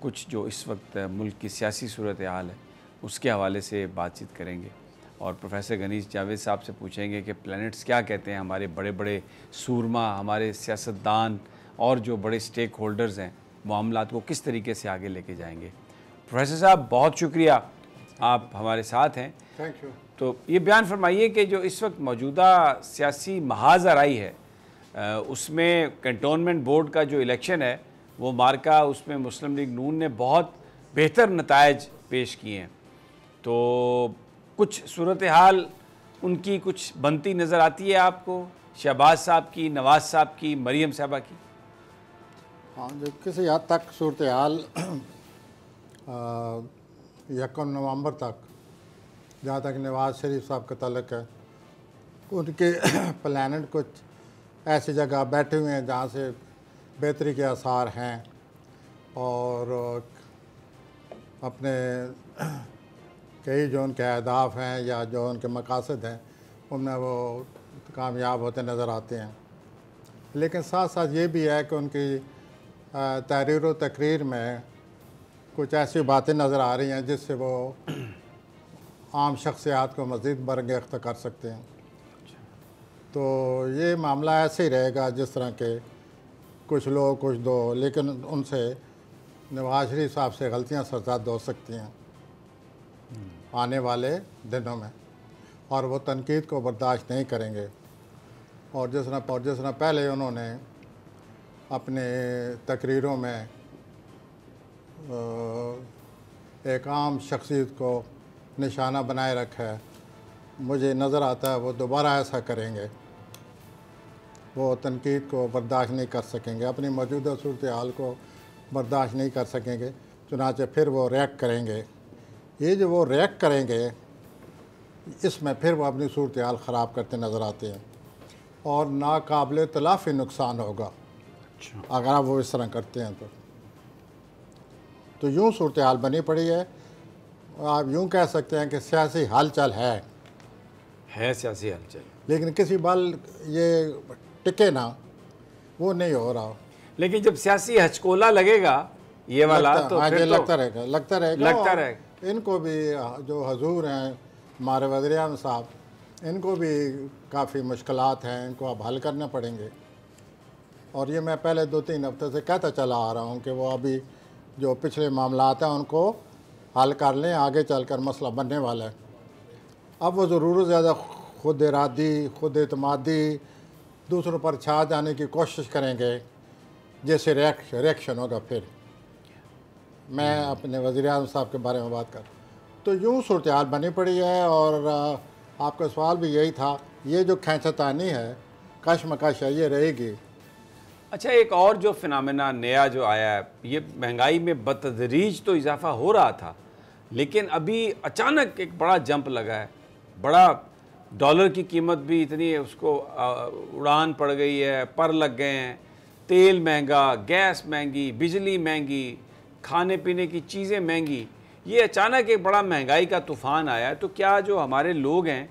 कुछ जो इस वक्त मुल्क की सियासी सूरत हाल है उसके हवाले से बातचीत करेंगे और प्रोफेसर गनीश जावेद साहब से पूछेंगे कि प्लैनेट्स क्या कहते हैं, हमारे बड़े बड़े सूरमा, हमारे सियासतदान और जो बड़े स्टेक होल्डर्स हैं मामलात को किस तरीके से आगे लेके जाएंगे। प्रोफेसर साहब बहुत शुक्रिया, आप हमारे साथ हैं। Thank you. तो ये बयान फरमाइए कि जो इस वक्त मौजूदा सियासी महाज आराई है उसमें कैंटोनमेंट बोर्ड का जो इलेक्शन है वो मार्का, उसमें मुस्लिम लीग नून ने बहुत बेहतर नतायज पेश किए हैं, तो कुछ सूरत हाल उनकी कुछ बनती नज़र आती है आपको, शहबाज साहब की, नवाज़ साहब की, मरीम साहबा की? हाँ, जो किसी हद तक सूरत हाल 1 नवंबर तक जहाँ तक नवाज़ शरीफ साहब का तल्लक है, उनके प्लैनेट कुछ ऐसी जगह बैठे हुए हैं जहाँ से बेहतरी के आसार हैं और अपने कई जो उनके अहदाफ हैं या जो उनके मकासद हैं उनमें वो कामयाब होते नज़र आते हैं। लेकिन साथ साथ ये भी है कि उनकी तहरीर व तकरीर में कुछ ऐसी बातें नज़र आ रही हैं जिससे वो आम शख्सियात को मज़ीद बरंगेख्त कर सकते हैं। तो ये मामला ऐसे ही रहेगा जिस तरह के कुछ लोग कुछ दो, लेकिन उनसे नवाज शरीफ साहब से गलतियां सरज़द हो सकती हैं आने वाले दिनों में और वो तनकीद को बर्दाश्त नहीं करेंगे। और जिस तरह पहले उन्होंने अपने तकरीरों में एक आम शख्सियत को निशाना बनाए रखा है, मुझे नज़र आता है वो दोबारा ऐसा करेंगे। वो तनकीद को बर्दाश्त नहीं कर सकेंगे, अपनी मौजूदा सूरत हाल को बर्दाश्त नहीं कर सकेंगे, चुनांचे फिर वो रिएक्ट करेंगे। ये जो वो रिएक्ट करेंगे इसमें फिर वो अपनी सूरत हाल ख़राब करते नज़र आते हैं और नाकाबिल तलाफ़ी नुकसान होगा अगर आप वो इस तरह करते हैं। तो यूँ सूरत हाल बनी पड़ी है, आप यूँ कह सकते हैं कि सियासी हलचल है सियासी हलचल, लेकिन किसी बल ये टिके ना, वो नहीं हो रहा। लेकिन जब सियासी हचकोला लगेगा ये वाला तो फिर तो लगता रहेगा। इनको भी जो हजूर हैं हमारे वज़ीर-ए-आज़म साहब, इनको भी काफ़ी मुश्किलात हैं, इनको अब हल करने पड़ेंगे। और ये मैं पहले 2-3 हफ्ते से कहता चला आ रहा हूँ कि वो अभी जो पिछले मामलात हैं उनको हल कर लें, आगे चलकर मसला बनने वाला है। अब वो ज़रूर ज़्यादा खुद इरादी, खुद एतमादी दूसरों पर छा जाने की कोशिश करेंगे, जैसे रिएक्शन होगा। फिर मैं अपने वज़ीर-ए-आज़म साहब के बारे में बात कर, तो यूँ सूरत हाल बनी पड़ी है। और आपका सवाल भी यही था, ये जो खींचतानी है, कशमकश है, ये रहेगी। अच्छा, एक और जो फिनोमेना नया जो आया है, ये महंगाई में बतदरीज तो इजाफा हो रहा था, लेकिन अभी अचानक एक बड़ा जंप लगा है, बड़ा डॉलर की कीमत भी इतनी उसको उड़ान पड़ गई है, पर लग गए हैं, तेल महंगा, गैस महंगी, बिजली महंगी, खाने पीने की चीज़ें महंगी, ये अचानक एक बड़ा महंगाई का तूफ़ान आया है। तो क्या जो हमारे लोग हैं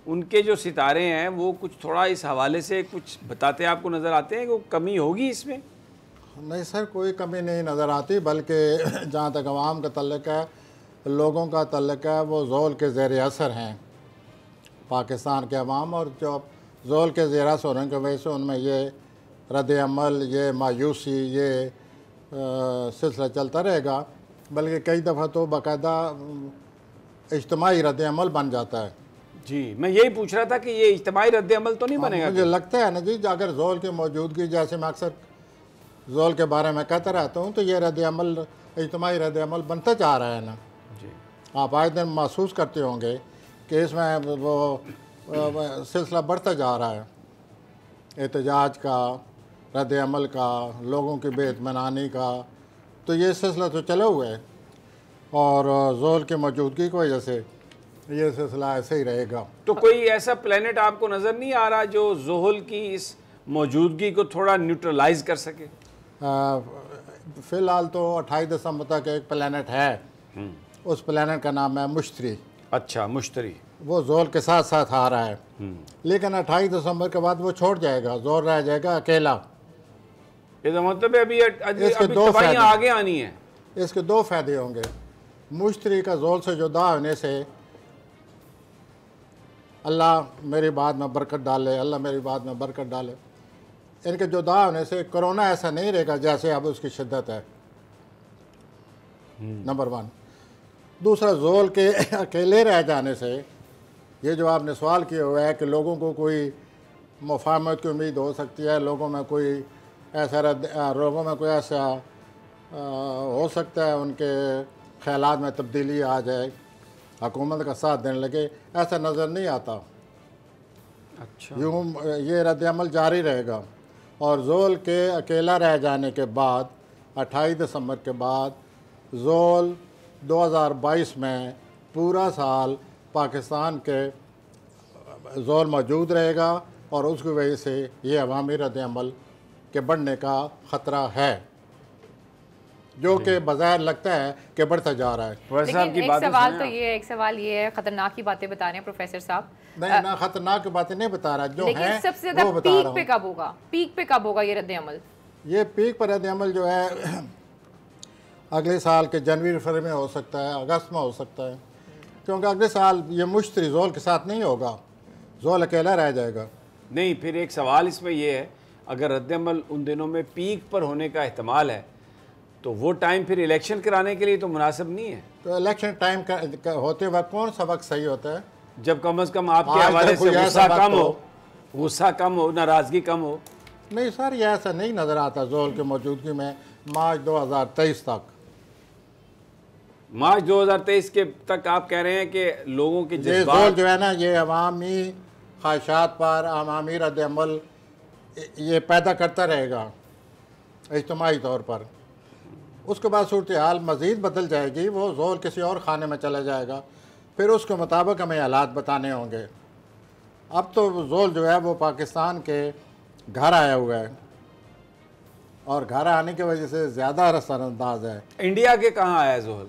उनके जो सितारे हैं वो कुछ थोड़ा इस हवाले से कुछ बताते आपको नज़र आते हैं कि कमी होगी इसमें? नहीं सर, कोई कमी नहीं नज़र आती, बल्कि जहाँ तक अवाम का तल्लुक़ है, लोगों का तल्लुक़ है, वो ज़ोल के ज़ेर असर हैं पाकिस्तान के अवाम। और जो ज़ोल के ज़ेर असर होने की वजह से उनमें ये रद्द-ए-अमल, ये मायूसी, ये सिलसिला चलता रहेगा। बल्कि कई दफ़ा तो बाकायदा इज्तिमाई रद्द-ए-अमल बन जाता है। जी, मैं यही पूछ रहा था कि ये इज्तिमाई रद्द-ए-अमल तो नहीं बनेगा? मुझे लगता है ना जी, अगर ज़ोल की मौजूदगी, जैसे मैं अक्सर ज़ोल के बारे में कहता रहता हूँ, तो ये रद्द-ए-अमल, इज्तिमाई रद्द-ए-अमल बनता जा रहा है ना जी। आप आए दिन महसूस करते होंगे कि इसमें वो सिलसिला बढ़ता जा रहा है, एहतजाज का, रद्द-ए-अमल का, लोगों की बेइत्मीनानी का। तो ये सिलसिला तो चला हुआ है और ज़ोल की मौजूदगी की वजह से ये सिलसिला ऐसे ही रहेगा। तो कोई ऐसा प्लेनेट आपको नज़र नहीं आ रहा जो ज़ोहल की इस मौजूदगी को थोड़ा न्यूट्रलाइज कर सके? फ़िलहाल तो 28 दिसंबर तक एक प्लेनेट है, उस प्लेनेट का नाम है मुश्तरी। अच्छा, मुश्तरी, वो ज़ोल के साथ साथ आ रहा है, लेकिन 28 दिसंबर के बाद वो छोड़ जाएगा, ज़ोल रह जाएगा अकेला। ये तो मतलब अभी तबाहियां आगे आनी है। इसके दो फ़ायदे होंगे। मुश्तरी का ज़ोल से जुदा होने से अल्लाह मेरी बात में बरकत डाले, अल्लाह मेरी बात में बरकत डाले। इनके जुदा होने से कोरोना ऐसा नहीं रहेगा जैसे अब उसकी शिद्दत है, नंबर 1। दूसरा, ज़ोल के अकेले रह जाने से, ये जो आपने सवाल किया हुआ है कि लोगों को कोई मुफाहमत की उम्मीद हो सकती है, लोगों में कोई ऐसा हो सकता है उनके ख्यालात में तब्दीली आ जाए, हुकूमत का साथ देने लगे, ऐसा नज़र नहीं आता। अच्छा, यूँ ये रद्द-ए-अमल जारी रहेगा। और ज़ोल के अकेला रह जाने के बाद 28 दिसंबर के बाद ज़ोल 2022 में पूरा साल पाकिस्तान के ज़ोल मौजूद रहेगा और उसकी वजह से ये अवामी रद्द-ए-अमल के बढ़ने का ख़तरा है, जो कि बज़ाहिर लगता है कि बढ़ता जा रहा है। लेकिन एक सवाल ये है, खतरनाक की बातें बता रहे हैं प्रोफेसर साहब। नहीं ना, खतरनाक की बातें नहीं बता रहा, जो है सबसे ज्यादा पीक पे कब होगा? पीक पे कब होगा ये रद्द-ए-अमल? ये पीक पर रद्द-ए-अमल जो है अगले साल के जनवरी-फरवरी में हो सकता है, अगस्त में हो सकता है, क्योंकि अगले साल ये मुश्तरी ज़ोल के साथ नहीं होगा, ज़ोल अकेला रह जाएगा। नहीं, फिर एक सवाल इसमें यह है, अगर रद्द-ए-अमल उन दिनों में पीक पर होने का एहतमाल है तो वो टाइम फिर इलेक्शन कराने के लिए तो मुनासिब नहीं है। तो इलेक्शन टाइम का होते वक्त कौन सा वक्त सही होता है? जब कम से कम आपके हवाले से गुस्सा कम हो, नाराज़गी कम हो। नहीं सर, ये ऐसा नहीं नज़र आता ज़ोल की मौजूदगी में। मार्च 2023 तक, मार्च 2023 के तक आप कह रहे हैं कि लोगों के ज़ोल जो है ना, ये अवामी ख्वाहिशात पर अवामी रद्द-ए-अमल ये पैदा करता रहेगा इज्तिमाई तौर पर। उसके बाद सूरत हाल मज़ीद बदल जाएगी, वो ज़ोल किसी और खाने में चला जाएगा, फिर उसके मुताबिक हमें हालात बताने होंगे। अब तो ज़ोल जो है वो पाकिस्तान के घर आया हुआ है और घर आने की वजह से ज़्यादा असरअंदाज है। इंडिया के कहाँ आया ज़ोल?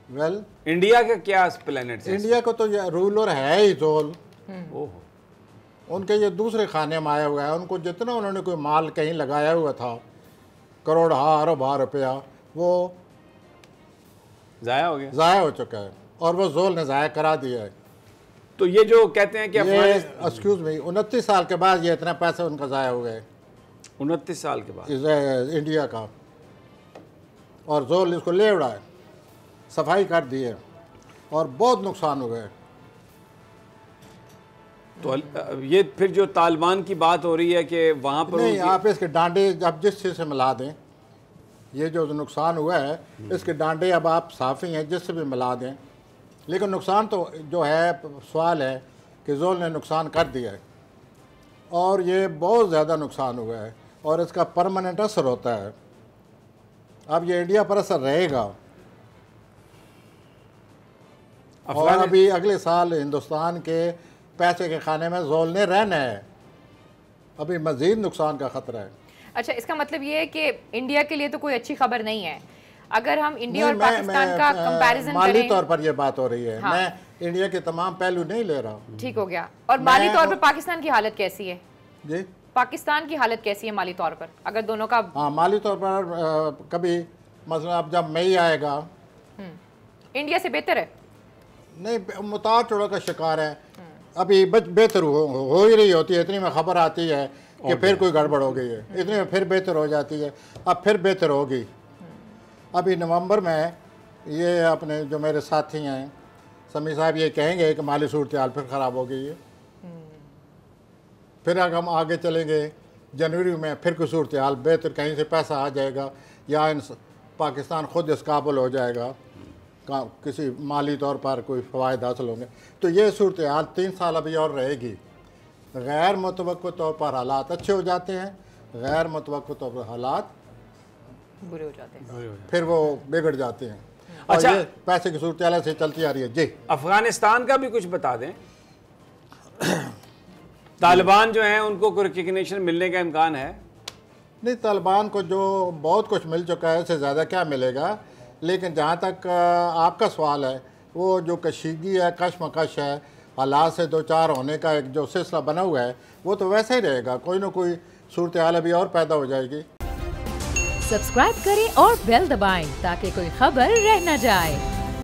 वेल, इंडिया के क्या प्लेनेट से? इंडिया को तो रूलर है ही ज़ोल। ओहो, उनके ये दूसरे खाने में आया हुआ है। उनको जितना उन्होंने कोई माल कहीं लगाया हुआ था, करोड़ अरब रुपया, वो ज़ाया हो चुका है और वो ज़ोल ने ज़ाया करा दिया है। तो ये जो कहते हैं कि एक्सक्यूज़ मी, 29 साल के बाद ये इतना पैसे उनका ज़ाया हो गए। 29 साल के बाद इंडिया का, और ज़ोल इसको ले उड़ा है, सफाई कर दी है और बहुत नुकसान हो गए। तो ये फिर जो तालिबान की बात हो रही है कि वहाँ पर नहीं, आप इसके डांडे जब जिस चीज़ से मिला दें, ये जो नुकसान हुआ है इसके डांडे अब आप साफ़ी हैं जिससे भी मिला दें, लेकिन नुकसान तो जो है, सवाल है कि ज़ोल ने नुकसान कर दिया है और ये बहुत ज़्यादा नुकसान हुआ है और इसका परमानेंट असर होता है। अब ये इंडिया पर असर रहेगा और अभी अगले साल हिंदुस्तान के पैसे के खाने में ज़ोल ने रहना है, अभी मज़ीद नुकसान का ख़तरा है। अच्छा, इसका मतलब ये है कि इंडिया के लिए तो कोई अच्छी खबर नहीं है। अगर हम इंडिया और पाकिस्तान का कंपैरिजन करें, माली तौर पर ये बात हो रही है। हाँ। मैं इंडिया के तमाम पहलू नहीं ले रहा। ठीक हो गया। और माली तौर पर पाकिस्तान की हालत कैसी है? जी, पाकिस्तान की हालत कैसी है माली तौर पर, अगर दोनों का? हाँ, माली तौर पर कभी मसला अब जब मई आएगा, इंडिया से बेहतर है? नहीं, मुतार चढ़ो का शिकार है। अभी बेहतर हो ही रही होती है, इतनी में खबर आती है कि फिर कोई गड़बड़ हो गई है, इतनी में फिर बेहतर हो जाती है, अब फिर बेहतर होगी। अभी नवंबर में ये अपने जो मेरे साथी हैं समी साहब ये कहेंगे कि माली सूरत हाल फिर ख़राब हो गई है। फिर अगर हम आगे चलेंगे जनवरी में फिर कोई सूरत हाल बेहतर, कहीं से पैसा आ जाएगा या पाकिस्तान ख़ुद इस काबुल हो जाएगा, किसी माली तौर पर कोई फ़वायद हासिल होंगे। तो ये सूरत हाल 3 साल अभी और रहेगी। गैर मुतवक्किल तौर पर हालात अच्छे हो जाते हैं, गैर मुतवक्किल तौर पर हालात बुरे हो जाते हैं, फिर वो बिगड़ जाते हैं। अच्छा, ये पैसे की सूरत हाल से चलती आ रही है। जी, अफगानिस्तान का भी कुछ बता दें। तालिबान जो हैं उनको कोई रिकग्निशन मिलने का इम्कान है? नहीं, तालिबान को जो बहुत कुछ मिल चुका है उससे ज़्यादा क्या मिलेगा, लेकिन जहाँ तक आपका सवाल है, वो जो कशीदगी है, कशमकश है, हालात से दो चार होने का एक जो सिलसिला बना हुआ है, वो तो वैसे ही रहेगा। कोई ना कोई सूरत हाल अभी और पैदा हो जाएगी। सब्सक्राइब करें और बेल दबाएं ताकि कोई खबर रह न जाए।